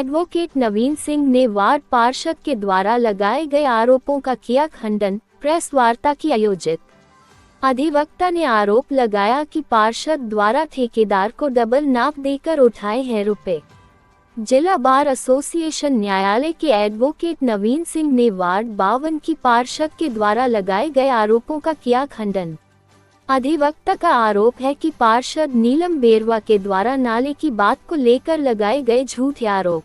Advocate नवीन सिंह ने ward पार्षद के द्वारा लगाए गए आरोपों का किया खंडन। प्रेस वार्ता की आयोजित। अधिवक्ता ने आरोप लगाया कि पार्षद द्वारा ठेकेदार को डबल नाप देकर उठाए हैं रुपए। जिला बार एसोसिएशन न्यायालय के एडवोकेट नवीन सिंह ने वार्ड 52 की पार्षद के द्वारा लगाए गए आरोपों का किया खंडन। अधिवक्ता का आरोप है कि पार्षद नीलम बेरवा के द्वारा नाले की बात को लेकर लगाए गए झूठे आरोप।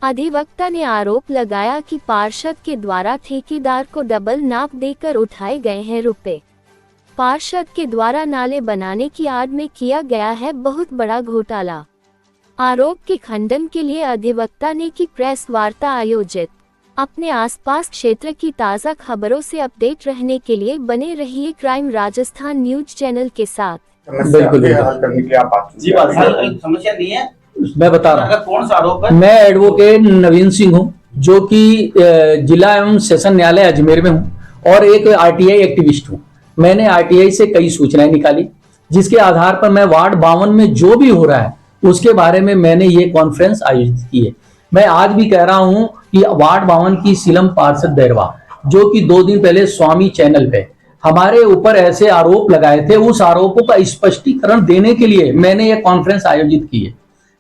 अधिवक्ता ने आरोप लगाया कि पार्षद के द्वारा ठेकेदार को डबल नाप देकर उठाए गए हैं रुपए। पार्षद के द्वारा नाले बनाने की आड़ में किया गया है बहुत बड़ा घोटाला। आरोप के खंडन के लिए अधिवक्ता ने की प्रेस वार्ता आयोजित। अपने आसपास क्षेत्र की ताज़ा खबरों से अपडेट रहने के लिए बने रहिए क्राइम राजस्थान न्यूज चैनल के साथ। बिल्कुल हल करने के लिए आप जी समस्या नहीं है, मैं बता रहा हूँ। कौन सा आरोप है? मैं एडवोकेट नवीन सिंह हूँ, जो कि जिला एवं सेशन न्यायालय अजमेर में हूँ और एक आरटीआई एक्टिविस्ट हूँ। मैंने आरटीआई से कई सूचनाएं निकाली, जिसके आधार पर मैं वार्ड 52 में जो भी हो रहा है उसके बारे में मैंने ये कॉन्फ्रेंस आयोजित की है। मैं आज भी कह रहा हूं कि वार्ड 52 की सीलम पार्षद बैरवा, जो कि 2 दिन पहले स्वामी चैनल पे हमारे ऊपर ऐसे आरोप लगाए थे, उस आरोपों का स्पष्टीकरण देने के लिए मैंने ये कॉन्फ्रेंस आयोजित की है।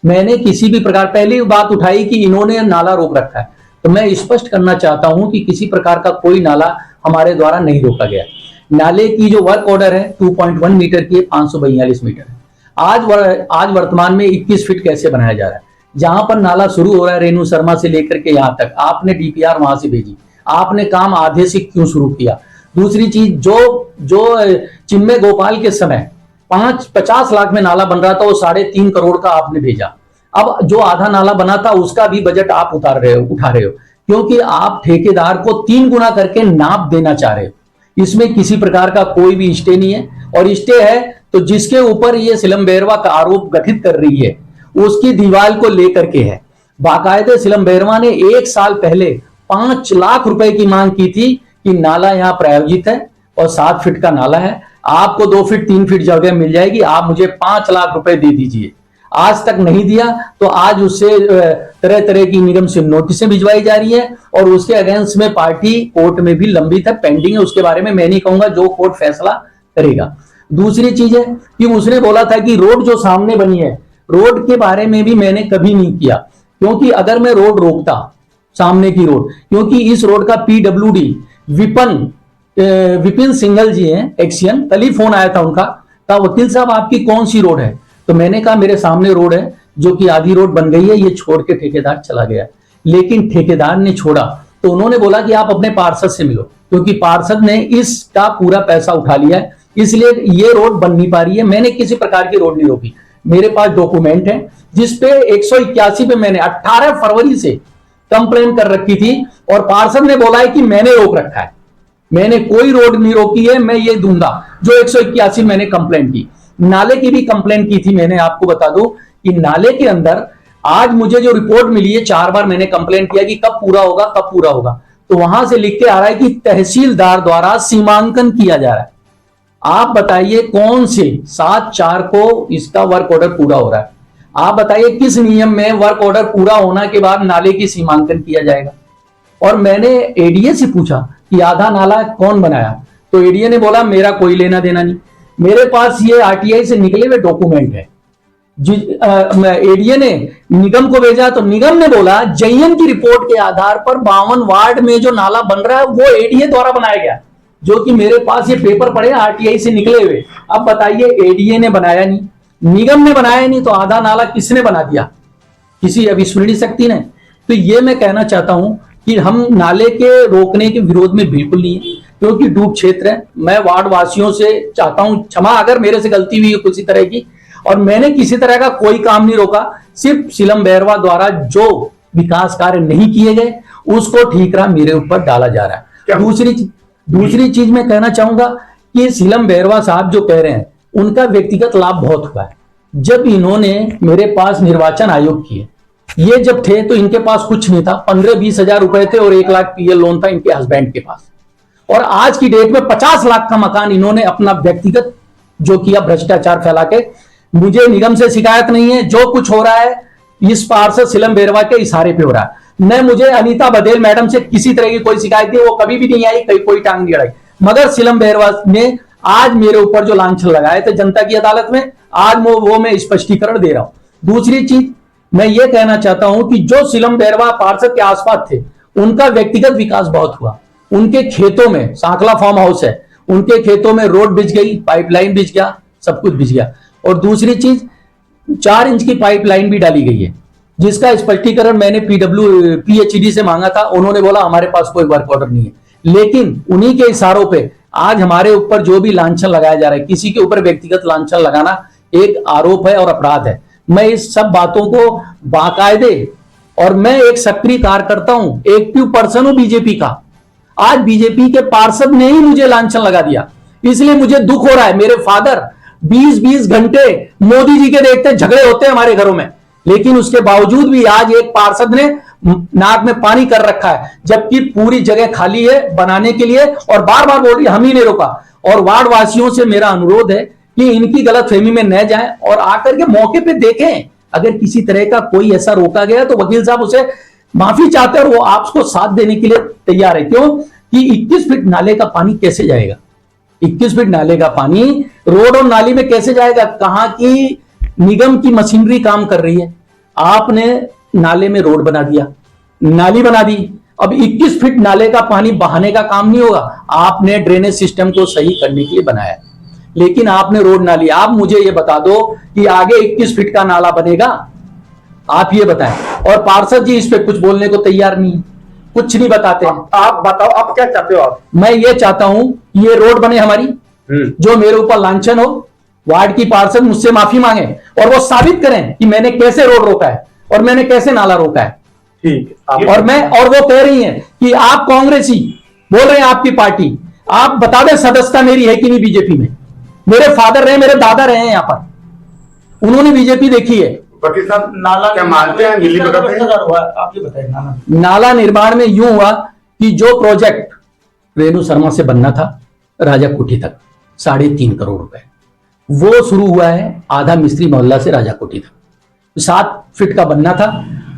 मैंने किसी भी प्रकार, पहली बात उठाई कि इन्होंने नाला रोक रखा है, तो मैं स्पष्ट करना चाहता हूं कि किसी प्रकार का कोई नाला हमारे द्वारा नहीं रोका गया। नाले की जो वर्क ऑर्डर है 2.1 मीटर की 542 मीटर है। आज वर्तमान में 21 फीट कैसे बनाया जा रहा है? जहां पर नाला शुरू हो रहा है रेणु शर्मा से लेकर के यहां तक, आपने डीपीआर वहां से भेजी, आपने काम आधे से क्यों शुरू किया? दूसरी चीज, जो चिन्मय गोपाल के समय 50 लाख में नाला बन रहा था, वो 3.5 करोड़ का आपने भेजा। अब जो आधा नाला बना था उसका भी बजट आप उठा रहे हो, क्योंकि आप ठेकेदार को 3 गुना करके नाप देना चाह रहे हो। इसमें किसी प्रकार का कोई भी स्टे नहीं है, और स्टे है तो जिसके ऊपर ये सीलम बेरवा का आरोप गठित कर रही है उसकी दीवार को लेकर के है। बाकायदे सीलम बेरवा ने 1 साल पहले 5 लाख रुपए की मांग की थी कि नाला यहाँ प्रायोजित है और 7 फीट का नाला है, आपको 2 फीट 3 फीट जगह मिल जाएगी, आप मुझे 5 लाख रुपए दे दीजिए। आज तक नहीं दिया, तो आज उससे तरह तरह की निगम से नोटिसें भिजवाई जा रही है और उसके अगेंस्ट में पार्टी कोर्ट में भी लंबित है, पेंडिंग है। उसके बारे में मैं नहीं कहूंगा, जो कोर्ट फैसला करेगा। दूसरी चीज है कि उसने बोला था कि रोड जो सामने बनी है, रोड के बारे में भी मैंने कभी नहीं किया, क्योंकि अगर मैं रोड रोकता, सामने की रोड, क्योंकि इस रोड का पीडब्ल्यूडी विपिन सिंघल जी हैं एक्सियन, कल ही फोन आया था उनका, कहा वकील साहब आपकी कौन सी रोड है? तो मैंने कहा मेरे सामने रोड है, जो कि आधी रोड बन गई है, ये छोड़ के ठेकेदार चला गया। लेकिन ठेकेदार ने छोड़ा तो उन्होंने बोला कि आप अपने पार्षद से मिलो, क्योंकि पार्षद ने इसका पूरा पैसा उठा लिया है, इसलिए ये रोड बन नहीं पा रही है। मैंने किसी प्रकार की रोड नहीं रोकी, मेरे पास डॉक्यूमेंट है जिसपे 181 पे मैंने 18 फरवरी से कंप्लेन कर रखी थी और पार्षद ने बोला है कि मैंने रोक रखा है। मैंने कोई रोड नहीं रोकी है, मैं ये दूंगा जो 181 मैंने कंप्लेन की। नाले की भी कंप्लेन की थी मैंने, आपको बता दूं कि नाले के अंदर आज मुझे जो रिपोर्ट मिली है, 4 बार मैंने कंप्लेन किया कि कब पूरा होगा, कब पूरा होगा, तो वहां से लिख के आ रहा है कि तहसीलदार द्वारा सीमांकन किया जा रहा है। आप बताइए कौन से 7/4 को इसका वर्क ऑर्डर पूरा हो रहा है? आप बताइए किस नियम में वर्क ऑर्डर पूरा होने के बाद नाले की सीमांकन किया जाएगा? और मैंने एडीए से पूछा कि आधा नाला कौन बनाया, तो एडीए ने बोला मेरा कोई लेना देना नहीं। मेरे पास ये आरटीआई से निकले हुए डॉक्यूमेंट है। एडीए ने निगम को भेजा तो निगम ने बोला जयन की रिपोर्ट के आधार पर 52 वार्ड में जो नाला बन रहा है वो एडीए द्वारा बनाया गया, जो कि मेरे पास ये पेपर पड़े आरटीआई से निकले हुए। अब बताइए एडीए ने बनाया नहीं, निगम ने बनाया नहीं, तो आधा नाला किसने बना दिया? किसी अविस्मरणीय शक्ति ने। तो ये मैं कहना चाहता हूं कि हम नाले के रोकने के विरोध में बिल्कुल नहीं है, क्योंकि डूब क्षेत्र है। मैं वार्ड वासियों से चाहता हूं क्षमा अगर मेरे से गलती हुई है किसी तरह की, और मैंने किसी तरह का कोई काम नहीं रोका। सिर्फ सीलम बेरवा द्वारा जो विकास कार्य नहीं किए गए उसको ठीकरा मेरे ऊपर डाला जा रहा है। दूसरी चीज मैं कहना चाहूंगा कि सीलम बेरवा साहब जो कह रहे हैं उनका व्यक्तिगत लाभ बहुत हुआ है। जब इन्होंने मेरे पास निर्वाचन आयोग किए, ये जब थे तो इनके पास कुछ नहीं था, 15-20 हजार रुपए थे और 1 लाख पीएल लोन था इनके हस्बैंड के पास। और आज की डेट में 50 लाख का मकान इन्होंने अपना व्यक्तिगत जो किया भ्रष्टाचार फैला के। मुझे निगम से शिकायत नहीं है, जो कुछ हो रहा है इस पार्षद सिलम बेरवा के इशारे पे हो रहा है। न मुझे अनीता बघेल मैडम से किसी तरह की कोई शिकायत थी, वो कभी भी नहीं आई, कोई टांग नहीं अड़ाई, मगर सिलम बेरवा ने आज मेरे ऊपर जो लांछन लगाए थे जनता की अदालत में, आज वो मैं स्पष्टीकरण दे रहा हूं। दूसरी चीज मैं ये कहना चाहता हूं कि जो सिलम बेरवा पार्षद के आसपास थे, उनका व्यक्तिगत विकास बहुत हुआ। उनके खेतों में सांखला फार्म हाउस है, उनके खेतों में रोड बिछ गई, पाइपलाइन बिछ गया, सब कुछ बिछ गया। और दूसरी चीज 4 इंच की पाइपलाइन भी डाली गई है, जिसका स्पष्टीकरण मैंने PHED से मांगा था। उन्होंने बोला हमारे पास कोई वर्क ऑर्डर नहीं है। लेकिन उन्हीं के इशारों पे आज हमारे ऊपर जो भी लांछन लगाया जा रहा है, किसी के ऊपर व्यक्तिगत लांछन लगाना एक आरोप है और अपराध है। मैं इस सब बातों को बाकायदे, और मैं एक सक्रिय कार्यकर्ता हूं, एक्टिव पर्सन हूं बीजेपी का। आज बीजेपी के पार्षद ने ही मुझे लांछन लगा दिया, इसलिए मुझे दुख हो रहा है। मेरे फादर 20-20 घंटे मोदी जी के देखते झगड़े होते हैं हमारे घरों में, लेकिन उसके बावजूद भी आज एक पार्षद ने नाक में पानी कर रखा है, जबकि पूरी जगह खाली है बनाने के लिए, और बार बार बोल रही हम ही नहीं रोका। और वार्ड वासियों से मेरा अनुरोध है कि इनकी गलतफहमी में न जाएं और आकर के मौके पे देखें। अगर किसी तरह का कोई ऐसा रोका गया तो वकील साहब उसे माफी चाहते हैं और वो आपको साथ देने के लिए तैयार है। क्यों कि 21 फीट नाले का पानी कैसे जाएगा? 21 फीट नाले का पानी रोड और नाली में कैसे जाएगा? कहां की निगम की मशीनरी काम कर रही है? आपने नाले में रोड बना दिया, नाली बना दी, अब 21 फीट नाले का पानी बहाने का काम नहीं होगा। आपने ड्रेनेज सिस्टम को सही करने के लिए बनाया, लेकिन आपने रोड नाली, आप मुझे ये बता दो कि आगे 21 फीट का नाला बनेगा? आप ये बताएं। और पार्षद जी इस पे कुछ बोलने को तैयार नहीं, कुछ नहीं बताते। आप बताओ, आप क्या चाहते हो? आप मैं ये चाहता हूं ये रोड बने हमारी, जो मेरे ऊपर लांछन हो, वार्ड की पार्षद मुझसे माफी मांगे और वो साबित करें कि मैंने कैसे रोड रोका है और मैंने कैसे नाला रोका है। ठीक है। और वो कह रही हैं कि आप कांग्रेसी, बोल रहे हैं आपकी पार्टी, आप बता दें सदस्यता मेरी है कि नहीं बीजेपी में। मेरे फादर रहे, मेरे दादा रहे हैं यहां पर, उन्होंने बीजेपी देखी है। वकील साहब, नाला क्या मानते हैं? मिली भगत आप ये बताइए। नाला निर्माण में यूं हुआ कि जो प्रोजेक्ट रेणु शर्मा से बनना था राजा कोठी तक 3.5 करोड़ रुपए, वो शुरू हुआ है आधा मिस्त्री मोहल्ला से राजा कोठी तक। 7 फीट का बनना था,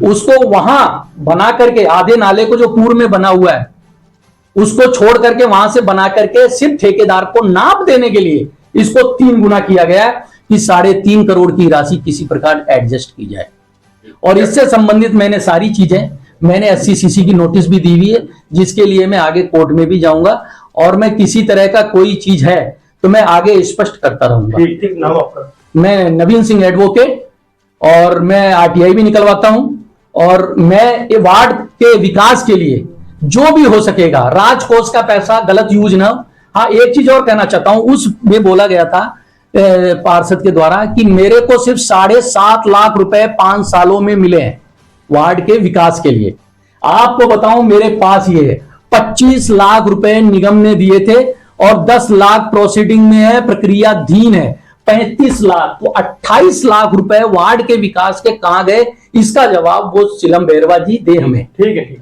उसको वहां बना करके आधे नाले को जो पूर्व में बना हुआ है उसको छोड़ करके वहां से बना करके सिर्फ ठेकेदार को नाप देने के लिए इसको 3 गुना किया गया है कि 3.5 करोड़ की राशि किसी प्रकार एडजस्ट की जाए। और इससे संबंधित मैंने सारी चीजें, मैंने 80 CC की नोटिस भी दी हुई है, जिसके लिए मैं आगे कोर्ट में भी जाऊंगा। और मैं किसी तरह का कोई चीज है तो मैं आगे स्पष्ट करता रहूंगा। ठीक, नाम आपका? मैं नवीन सिंह एडवोकेट, और मैं RTI भी निकलवाता हूं, और मैं ये वार्ड के विकास के लिए जो भी हो सकेगा, राजकोष का पैसा गलत यूज ना। हाँ, एक चीज और कहना चाहता हूं, उसमें बोला गया था पार्षद के द्वारा कि मेरे को सिर्फ 7.5 लाख रुपए 5 सालों में मिले हैं वार्ड के विकास के लिए। आपको बताऊं मेरे पास ये है 25 लाख रुपए निगम ने दिए थे और 10 लाख प्रोसीडिंग में है, प्रक्रियाधीन है। 35 लाख, तो 28 लाख रुपए वार्ड के विकास के कहां गए? इसका जवाब वो सिलम बेरवा जी दे हमें। ठीक है, ठीक।